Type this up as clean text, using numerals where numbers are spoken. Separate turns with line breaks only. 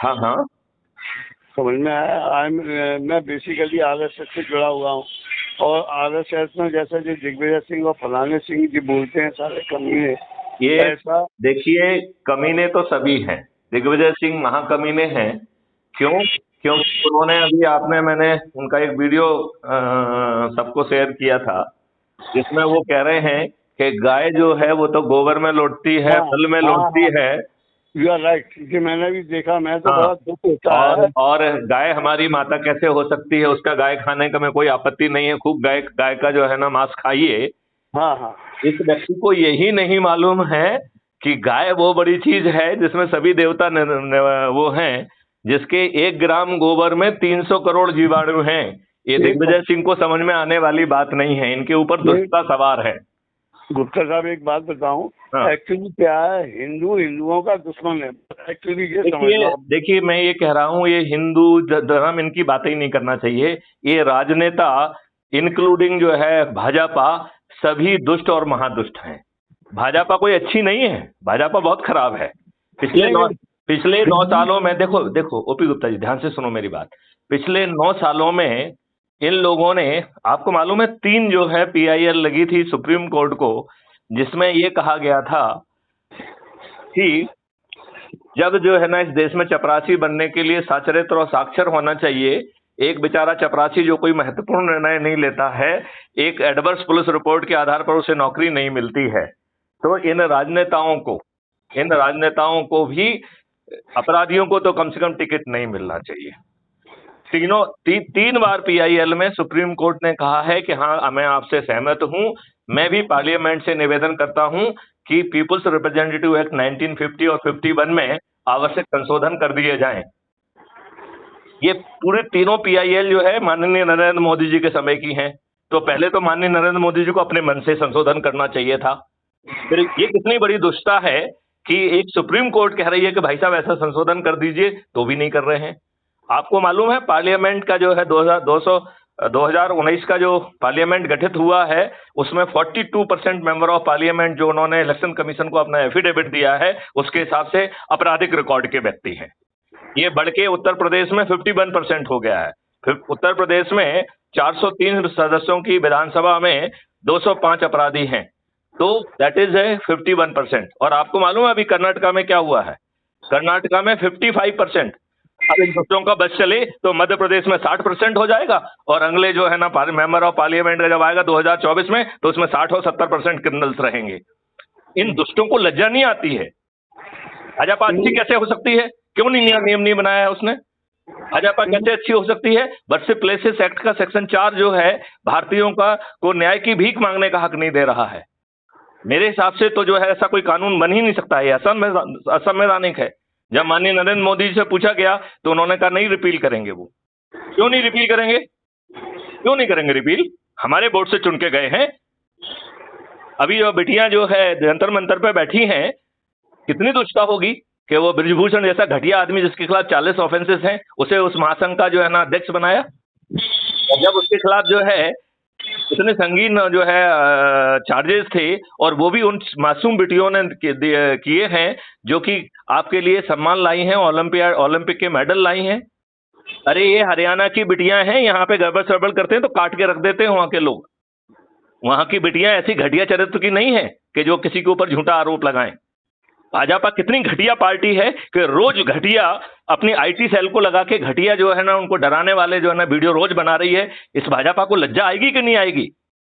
हाँ हाँ।
समझ में आया। मैं बेसिकली आरएसएस से जुड़ा हुआ हूँ, और आरएसएस में जैसे जो दिग्विजय सिंह और फलाने सिंह जी बोलते हैं सारे कमीने,
ये
ऐसा
देखिए, कमीने तो सभी हैं। दिग्विजय सिंह महाकमीने हैं। क्यों? क्योंकि उन्होंने अभी मैंने उनका एक वीडियो सबको शेयर किया था, जिसमें वो कह रहे हैं कि गाय जो है वो तो गोबर में लौटती है,
हाँ
फल में
हाँ
लौटती
हाँ,
है।
यू आर राइट, क्योंकि मैंने भी देखा, मैं तो
हाँ।
बड़ा दुख होता है।
और गाय हमारी माता कैसे हो सकती है? उसका गाय खाने का में कोई आपत्ति नहीं है, खूब गाय गाय का जो है ना मांस खाइए।
हाँ हाँ,
इस व्यक्ति को यही नहीं मालूम है कि गाय वो बड़ी चीज है जिसमें सभी देवता वो हैं, जिसके 1 ग्राम गोबर में 300 करोड़ जीवाणु हैं। ये
एक
दिग्विजय सिंह को समझ में आने वाली बात नहीं है, इनके ऊपर
एक
दुष्टता सवार है।
गुप्ता साहब एक बात बताऊं,
हाँ।
एक्चुअली क्या है, हिंदू हिंदुओं का दुश्मन है, एक्चुअली ये समझ
देखिए
लो आप।
देखिए, मैं ये कह रहा हूँ, ये हिंदू धर्म इनकी बातें ही नहीं करना चाहिए। ये राजनेता, इंक्लूडिंग जो है भाजपा, सभी दुष्ट और महादुष्ट हैं। भाजपा कोई अच्छी नहीं है, भाजपा बहुत खराब है। पिछले
नहीं
नौ
नहीं,
पिछले
फिर
9 सालों में, देखो देखो ओपी गुप्ता जी, ध्यान से सुनो मेरी बात। पिछले 9 सालों में इन लोगों ने, आपको मालूम है, 3 जो है PIL लगी थी सुप्रीम कोर्ट को, जिसमें ये कहा गया था कि जब जो है ना इस देश में चपरासी बनने के लिए साक्षरता और साक्षर होना चाहिए, एक बेचारा चपरासी जो कोई महत्वपूर्ण निर्णय नहीं लेता है, एक एडवर्स पुलिस रिपोर्ट के आधार पर उसे नौकरी नहीं मिलती है, तो इन राजनेताओं को भी, अपराधियों को तो कम से कम टिकट नहीं मिलना चाहिए। 3 बार PIL में सुप्रीम कोर्ट ने कहा है कि हाँ, मैं आपसे सहमत हूं। मैं भी पार्लियामेंट से निवेदन करता हूं कि पीपुल्स रिप्रेजेंटेटिव एक्ट 1950 और 51 में आवश्यक संशोधन कर दिए जाएं। ये पूरे तीनों PIL जो है माननीय नरेंद्र मोदी जी के समय की हैं, तो पहले तो माननीय नरेंद्र मोदी जी को अपने मन से संशोधन करना चाहिए था। फिर ये कितनी बड़ी दुष्टता है कि एक सुप्रीम कोर्ट कह रही है कि भाई साहब ऐसा संशोधन कर दीजिए, तो भी नहीं कर रहे हैं। आपको मालूम है पार्लियामेंट का जो है 2019 का जो पार्लियामेंट गठित हुआ है, उसमें 42% मेंबर ऑफ पार्लियामेंट जो उन्होंने इलेक्शन कमीशन को अपना एफिडेविट दिया है, उसके हिसाब से आपराधिक रिकॉर्ड के व्यक्ति हैं। ये बढ़ के उत्तर प्रदेश में 51% हो गया है। फिर उत्तर प्रदेश में 403 सदस्यों की विधानसभा में 205 अपराधी हैं, तो दैट इज ए 51%। और आपको मालूम है अभी कर्नाटका में क्या हुआ है? कर्नाटका में 55%। अब इन बच्चों का बस चले तो मध्य प्रदेश में 60% हो जाएगा, और अगले जो है ना मेंबर ऑफ पार्लियामेंट का जब आएगा 2024 में, तो उसमें 60 और 70% क्रिमिनल्स रहेंगे। इन दुष्टों को लज्जा नहीं आती है? भाजपा अच्छी कैसे हो सकती है? क्यों नहीं नियम नहीं बनाया है उसने? भाजपा कैसे अच्छी हो सकती है? वर्शिप प्लेसेस एक्ट का सेक्शन 4 जो है, भारतीयों का को न्याय की भीख मांगने का हक नहीं दे रहा है। मेरे हिसाब से तो जो है ऐसा कोई कानून बन ही नहीं सकता है, असंवैधानिक है। जब माननीय नरेंद्र मोदी जी से पूछा गया तो उन्होंने कहा नहीं रिपील करेंगे। वो क्यों नहीं रिपील करेंगे? क्यों नहीं करेंगे रिपील? हमारे वोट से चुन के गए हैं। अभी जो बिटियां जो है जंतर मंतर पे बैठी हैं, कितनी दुष्टता होगी कि वो ब्रिजभूषण जैसा घटिया आदमी जिसके खिलाफ 40 ऑफेंसेस हैं, उसे उस महासंघ का जो है ना अध्यक्ष बनाया। और जब उसके खिलाफ जो है इतने संगीन जो है चार्जेस थे, और वो भी उन मासूम बिटियों ने किए हैं जो कि आपके लिए सम्मान लाई हैं, ओलंपिक के मेडल लाई हैं। अरे ये हरियाणा की बिटियां हैं, यहाँ पे गड़बड़ सड़बड़ करते हैं तो काट के रख देते हैं वहां के लोग। वहां की बिटियां ऐसी घटिया चरित्र की नहीं है कि जो किसी के ऊपर झूठा आरोप लगाएं। भाजपा कितनी घटिया पार्टी है कि रोज घटिया अपनी IT सेल को लगा के घटिया जो है ना उनको डराने वाले जो है ना वीडियो रोज बना रही है। इस भाजपा को लज्जा आएगी कि नहीं आएगी?